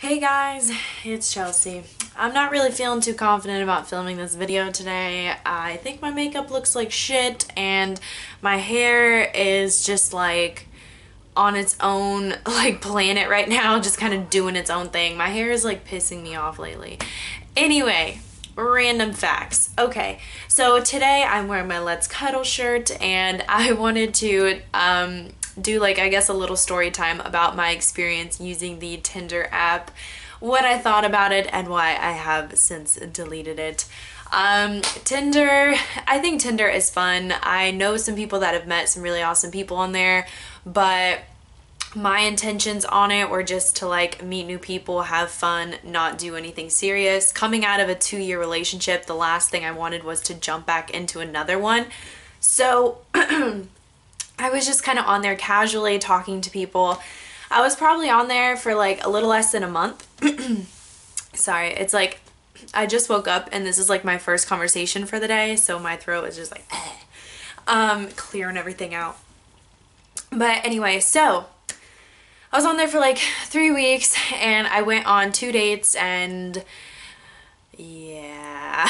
Hey guys, it's Chelsea. I'm not really feeling too confident about filming this video today. I think my makeup looks like shit and my hair is just like on its own like planet right now, just kind of doing its own thing. My hair is like pissing me off lately. Anyway, random facts. Okay, so today I'm wearing my Let's Cuddle shirt and I wanted to do like I guess a little story time about my experience using the Tinder app, what I thought about it, and why I have since deleted it. Tinder, I think Tinder is fun. I know some people that have met some really awesome people on there, but my intentions on it were just to like meet new people, have fun, not do anything serious. Coming out of a 2-year relationship, the last thing I wanted was to jump back into another one. So I was just kind of on there casually talking to people. I was probably on there for like a little less than a month. Sorry, it's like I just woke up and this is like my first conversation for the day, so my throat is just like clearing everything out. But anyway, so I was on there for like 3 weeks and I went on 2 dates and yeah.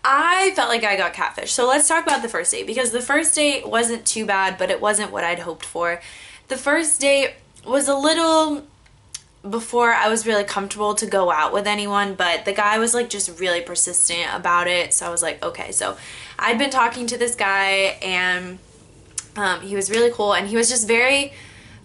I felt like I got catfished. So let's talk about the first date, because the first date wasn't too bad, but it wasn't what I'd hoped for. The first date was a little before I was really comfortable to go out with anyone, but the guy was like just really persistent about it. So I was like, okay. So I'd been talking to this guy and he was really cool and he was just very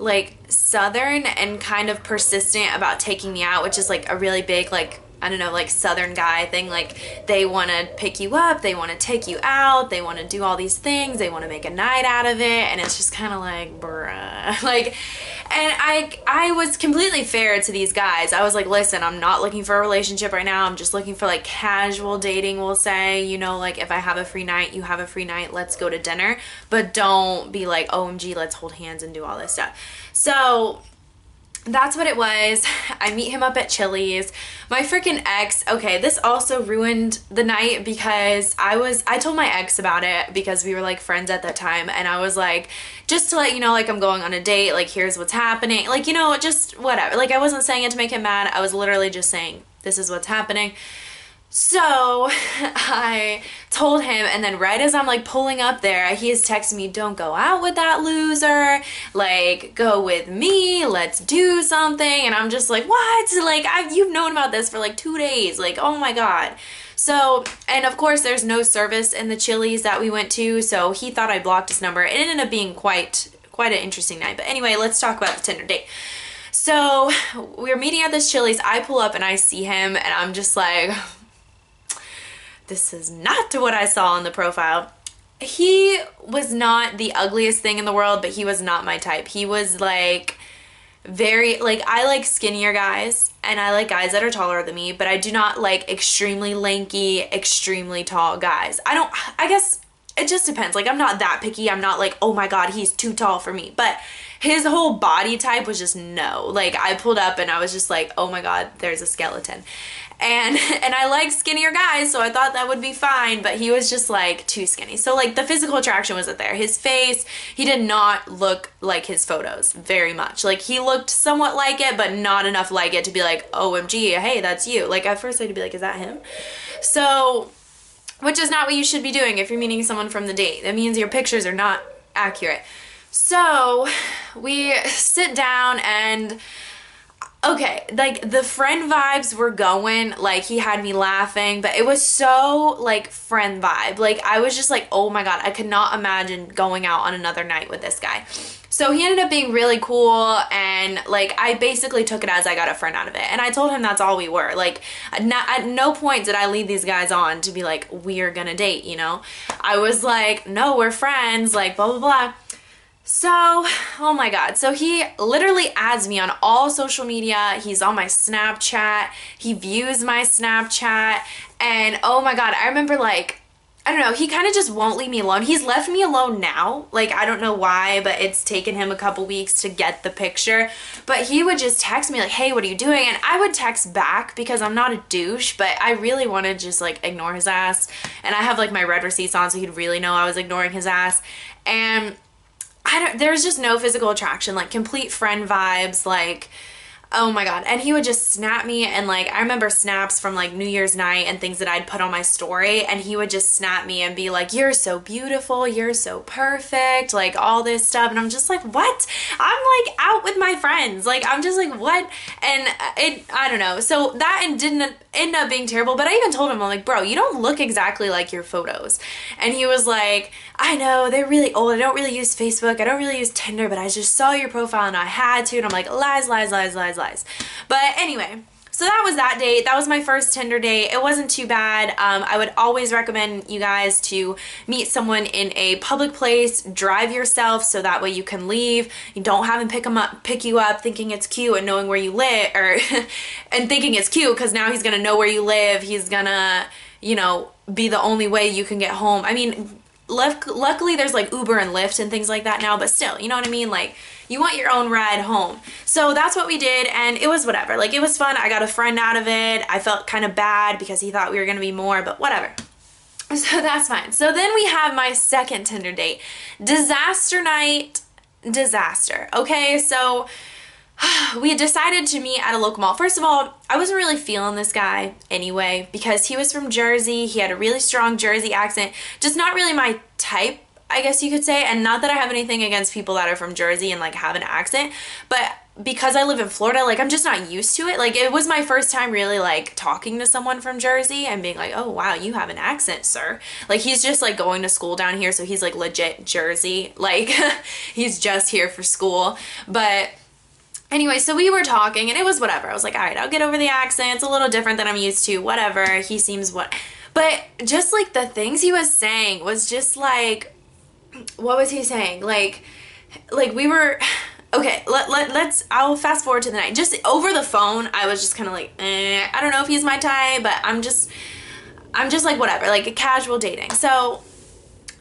like southern and kind of persistent about taking me out, which is like a really big like, I don't know, like southern guy thing. Like they want to pick you up, they want to take you out, they want to do all these things, they want to make a night out of it, and it's just kind of like bruh. Like, and I was completely fair to these guys. I was like, listen, I'm not looking for a relationship right now, I'm just looking for like casual dating, we'll say, you know, like if I have a free night, you have a free night, let's go to dinner, but don't be like OMG, let's hold hands and do all this stuff. So that's what it was. I meet him up at Chili's. My freaking ex, okay, this also ruined the night because I told my ex about it because we were like friends at that time, and I was like, just to let you know, like I'm going on a date, like here's what's happening, like, you know, just whatever. Like I wasn't saying it to make him mad, I was literally just saying this is what's happening. So I told him, and then right as I'm like pulling up there, he is texting me, don't go out with that loser, like go with me, let's do something. And I'm just like, what? Like you've known about this for like 2 days, like oh my god. So, and of course there's no service in the Chili's that we went to, so he thought I blocked his number. It ended up being quite an interesting night. But anyway, let's talk about the Tinder date. So we're meeting at this Chili's, I pull up and I see him and I'm just like, this is not what I saw on the profile. He was not the ugliest thing in the world, but he was not my type. He was like very, like I like skinnier guys and I like guys that are taller than me, but I do not like extremely lanky, extremely tall guys. I guess it just depends. Like I'm not that picky. I'm not like, oh my god, he's too tall for me. But his whole body type was just no. Like I pulled up and I was just like, oh my god, there's a skeleton. And I like skinnier guys, so I thought that would be fine, but he was just like too skinny. So like the physical attraction wasn't there. His face, he did not look like his photos very much. Like he looked somewhat like it, but not enough like it to be like, OMG, hey, that's you. Like at first I'd be like, is that him? So, which is not what you should be doing if you're meeting someone from the date. That means your pictures are not accurate. So we sit down and okay, like the friend vibes were going, like he had me laughing, but it was so like friend vibe. Like I was just like, oh my god, I could not imagine going out on another night with this guy. So he ended up being really cool, and like I basically took it as I got a friend out of it. And I told him that's all we were. Like at no point did I lead these guys on to be like, we're gonna date, you know? I was like, no, we're friends, like blah blah blah. So, oh my god, so he literally adds me on all social media, he's on my Snapchat, he views my Snapchat, and oh my god, I remember like, I don't know, he kind of just won't leave me alone. He's left me alone now, like I don't know why, but it's taken him a couple weeks to get the picture, but he would just text me like, hey, what are you doing? And I would text back because I'm not a douche, but I really wanted to just like ignore his ass, and I have like my red receipts on so he'd really know I was ignoring his ass, and there's just no physical attraction, like complete friend vibes, like Oh my God. And he would just snap me, and like I remember snaps from like New Year's night and things that I'd put on my story, and he would just snap me and be like, "You're so beautiful, you're so perfect," like all this stuff. And I'm just like, what? I'm like out with my friends. Like I'm just like, what? And I don't know. So that didn't end up being terrible, but I even told him, I'm like, bro, you don't look exactly like your photos. And he was like, I know, they're really old. I don't really use Facebook. I don't really use Tinder, but I just saw your profile and I had to. And I'm like, lies, lies, lies, lies, lies. But anyway, so that was that date. That was my first Tinder date. It wasn't too bad. I would always recommend you guys to meet someone in a public place, drive yourself so that way you can leave. You don't have him pick you up thinking it's cute and knowing where you live, or and thinking it's cute because now he's gonna know where you live. He's gonna, you know, be the only way you can get home. I mean, luckily there's like Uber and Lyft and things like that now, but still, you know what I mean? Like, you want your own ride home. So that's what we did, and it was whatever. Like, it was fun. I got a friend out of it. I felt kind of bad because he thought we were gonna be more, but whatever. So that's fine. So then we have my second Tinder date. Disaster night, disaster. Okay, so we had decided to meet at a local mall. First of all, I wasn't really feeling this guy anyway because he was from Jersey. He had a really strong Jersey accent. Just not really my type, I guess you could say. And not that I have anything against people that are from Jersey and like have an accent, but because I live in Florida, like I'm just not used to it. Like it was my first time really like talking to someone from Jersey and being like, oh wow, you have an accent, sir. Like he's just like going to school down here, so he's like legit Jersey. Like he's just here for school. But anyway, so we were talking and it was whatever. I was like, all right, I'll get over the accent. It's a little different than I'm used to. Whatever. He seems what. But just like the things he was saying was just like, what was he saying? Like we were, okay, let's, I'll fast forward to the night. Just over the phone, I was just kind of like, I don't know if he's my type, but I'm just like, whatever, like a casual dating. So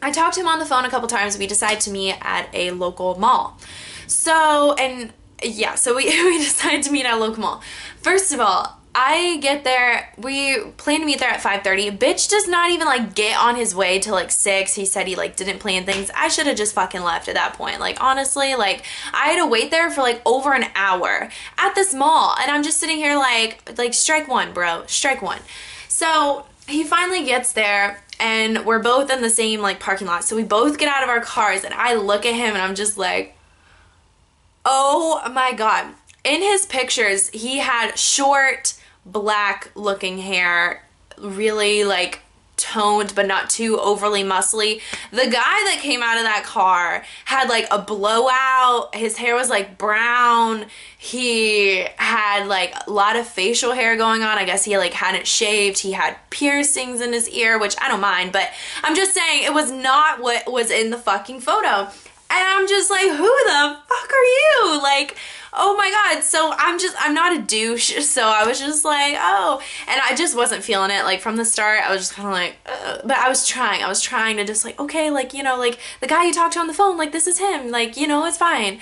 I talked to him on the phone a couple times. We decided to meet at a local mall. So, and yeah, so we decided to meet at a local mall. First of all, I get there, we plan to meet there at 5:30. Bitch does not even like get on his way till like 6. He said he like didn't plan things. I should have just fucking left at that point. Like honestly, like I had to wait there for like over an hour at this mall, and I'm just sitting here like strike one, bro, strike one. So he finally gets there and we're both in the same like parking lot. So we both get out of our cars and I look at him and I'm just like, oh my God. In his pictures, he had short, black looking hair, really like toned but not too overly muscly. The guy that came out of that car had like a blowout. His hair was like brown. He had like a lot of facial hair going on. I guess he like hadn't shaved. He had piercings in his ear, which I don't mind, but I'm just saying it was not what was in the fucking photo. And I'm just like, who the fuck are you? Like, oh my God. So I'm not a douche. So I was just like, oh, and I just wasn't feeling it. Like from the start, I was just kind of like, but I was trying to just like, okay, like, you know, like the guy you talked to on the phone, like this is him, like, you know, it's fine.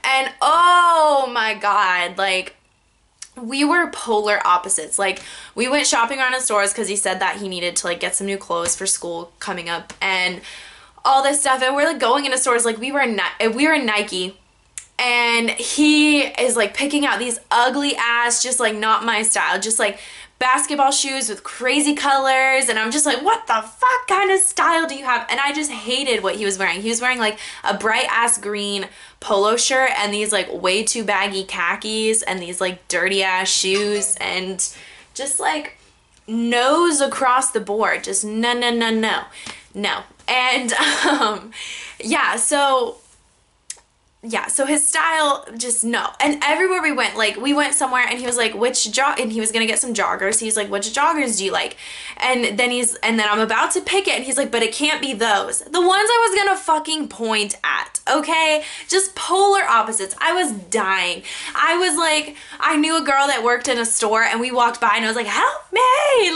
And oh my God, like we were polar opposites. Like we went shopping around in stores because he said that he needed to like get some new clothes for school coming up and all this stuff, and we're like going into stores like we were in Nike, and he is like picking out these ugly ass, just like not my style, just like basketball shoes with crazy colors, and I'm just like, what the fuck kind of style do you have? And I just hated what he was wearing. He was wearing like a bright ass green polo shirt and these like way too baggy khakis and these like dirty ass shoes, and just like nose across the board, just no. And yeah, so his style, just no. And everywhere we went, like we went somewhere and he was like, and he was gonna get some joggers. He's like, which joggers do you like? And then I'm about to pick it and he's like, but it can't be those. The ones I was gonna fucking point at, okay? Just polar opposites. I was dying. I was like, I knew a girl that worked in a store and we walked by and I was like, help me!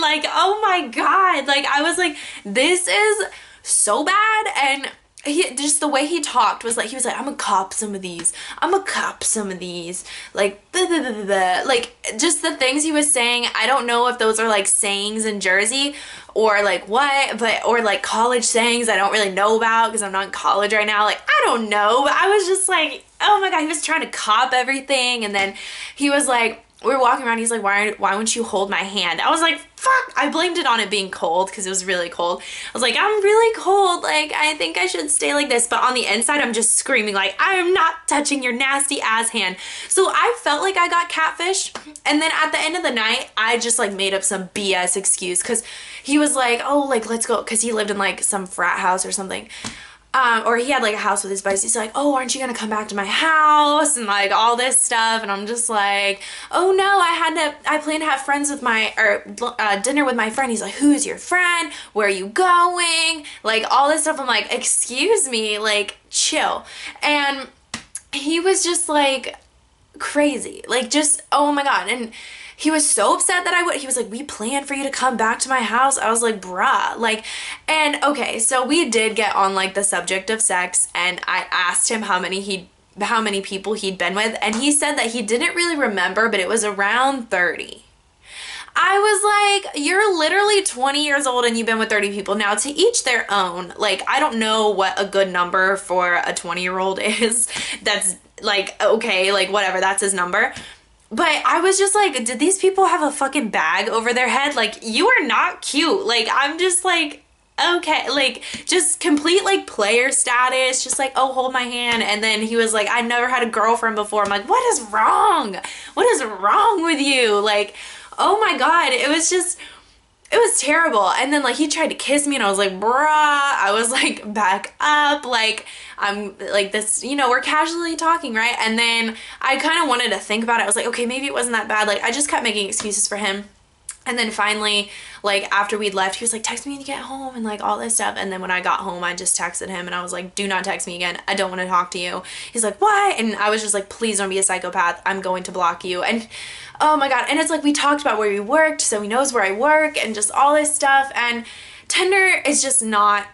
Like, oh my God. Like, I was like, this is so bad. And just the way he talked was like, he was like, I'm gonna cop some of these. Like, blah, blah, blah, blah, blah. Like, just the things he was saying, I don't know if those are like sayings in Jersey or like what, or like college sayings I don't really know about because I'm not in college right now. Like, I don't know, but I was just like, oh my God, he was trying to cop everything. And then he was like, we were walking around, he's like, why wouldn't you hold my hand? I was like, fuck. I blamed it on it being cold because it was really cold. I was like, I'm really cold. Like, I think I should stay like this. But on the inside, I'm just screaming like, I am not touching your nasty ass hand. So I felt like I got catfish. And then at the end of the night, I just like made up some BS excuse because he was like, oh, like, let's go. Because he lived in like some frat house or something. Or he had like a house with his buddies. He's like, oh, aren't you gonna come back to my house? And like all this stuff. And I'm just like, oh no, I planned to have friends with dinner with my friend. He's like, who's your friend? Where are you going? Like all this stuff. I'm like, excuse me, like chill. And he was just like crazy. Like just, oh my God. And he was so upset that he was like, we planned for you to come back to my house. I was like, bruh, like, and okay, so we did get on like the subject of sex, and I asked him how many people he'd been with, and he said that he didn't really remember, but it was around 30. I was like, you're literally 20 years old and you've been with 30 people. Now, to each their own. Like, I don't know what a good number for a 20-year-old is. That's like, okay, like whatever, that's his number. But I was just like, did these people have a fucking bag over their head? Like, you are not cute. Like, I'm just like, okay, like, just complete, like, player status. Just like, oh, hold my hand. And then he was like, I never had a girlfriend before. I'm like, what is wrong? What is wrong with you? Like, oh my God. It was terrible. And then, like, he tried to kiss me and I was like, bruh. I was like, back up. Like, I'm like this, you know, we're casually talking, right? And then I kind of wanted to think about it. I was like, okay, maybe it wasn't that bad. Like, I just kept making excuses for him. And then finally, like, after we'd left, he was like, text me when you get home and like all this stuff. And then when I got home, I just texted him and I was like, do not text me again. I don't want to talk to you. He's like, why? And I was just like, please don't be a psychopath. I'm going to block you. And oh my God. And it's like, we talked about where we worked, so he knows where I work and just all this stuff. And Tinder is just not,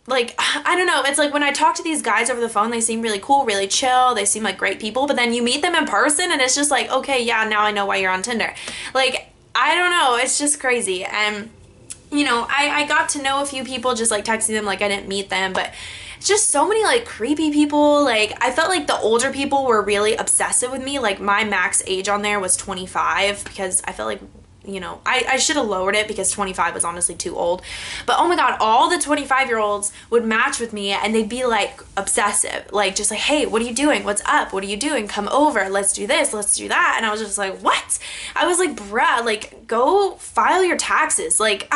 like, I don't know, it's like when I talk to these guys over the phone, they seem really cool, really chill, they seem like great people, but then you meet them in person and it's just like, okay, yeah, now I know why you're on Tinder. Like, I don't know, it's just crazy. And, you know, I got to know a few people just like texting them, like I didn't meet them, but it's just so many like creepy people. Like, I felt like the older people were really obsessive with me. Like, my max age on there was 25 because I felt like, you know, I should have lowered it because 25 was honestly too old. But oh my God, all the 25-year-olds would match with me and they'd be like obsessive. Like, just like, hey, what are you doing? What's up? What are you doing? Come over. Let's do this. Let's do that. And I was just like, what? I was like, bruh, like, go file your taxes. Like,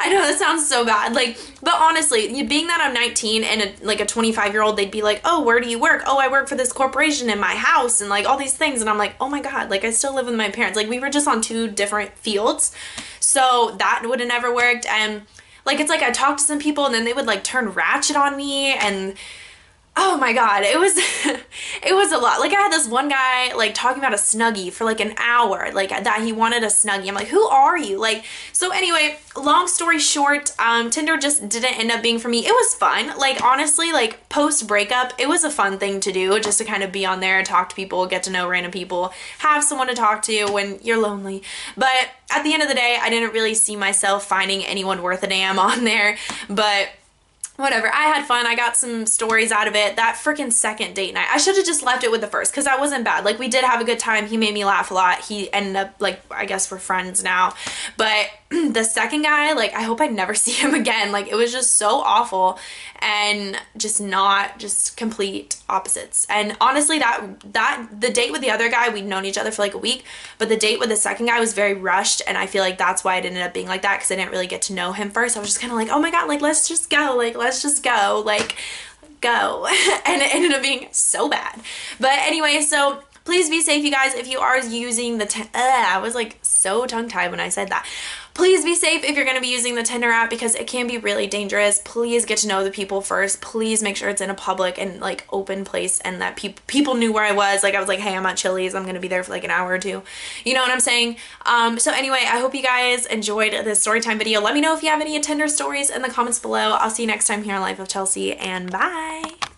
I know that sounds so bad, like, but honestly, being that I'm 19 and like a 25-year-old, they'd be like, oh, where do you work? Oh, I work for this corporation in my house and like all these things. And I'm like, oh my God, like I still live with my parents. Like, we were just on two different fields. So that would have never worked. And like, it's like I talked to some people and then they would like turn ratchet on me and oh my God, it was it was a lot. Like, I had this one guy like talking about a Snuggie for like an hour, like that he wanted a Snuggie. I'm like, who are you? Like, so anyway, long story short, Tinder just didn't end up being for me. It was fun. Like, honestly, like post breakup, it was a fun thing to do, just to kind of be on there, talk to people, get to know random people, have someone to talk to when you're lonely. But at the end of the day, I didn't really see myself finding anyone worth a damn on there, but whatever, I had fun. I got some stories out of it. That freaking second date night, I should have just left it with the first because that wasn't bad. Like, we did have a good time. He made me laugh a lot. He ended up, like, I guess we're friends now. But the second guy, like, I hope I never see him again. Like, it was just so awful and just not, just complete opposites. And honestly, the date with the other guy, we'd known each other for like a week, but the date with the second guy was very rushed, and I feel like that's why it ended up being like that, because I didn't really get to know him first. I was just kind of like, oh my God, like, let's just go, like, let's just go, like, go. And it ended up being so bad. But anyway, so please be safe, you guys, if you are using the I was like so tongue-tied when I said that. Please be safe if you're going to be using the Tinder app, because it can be really dangerous. Please get to know the people first. Please make sure it's in a public and like open place, and that people knew where I was. Like, I was like, hey, I'm at Chelsey's. I'm going to be there for like an hour or two. You know what I'm saying? So anyway, I hope you guys enjoyed this story time video. Let me know if you have any Tinder stories in the comments below. I'll see you next time here on Life of Chelsey, and bye.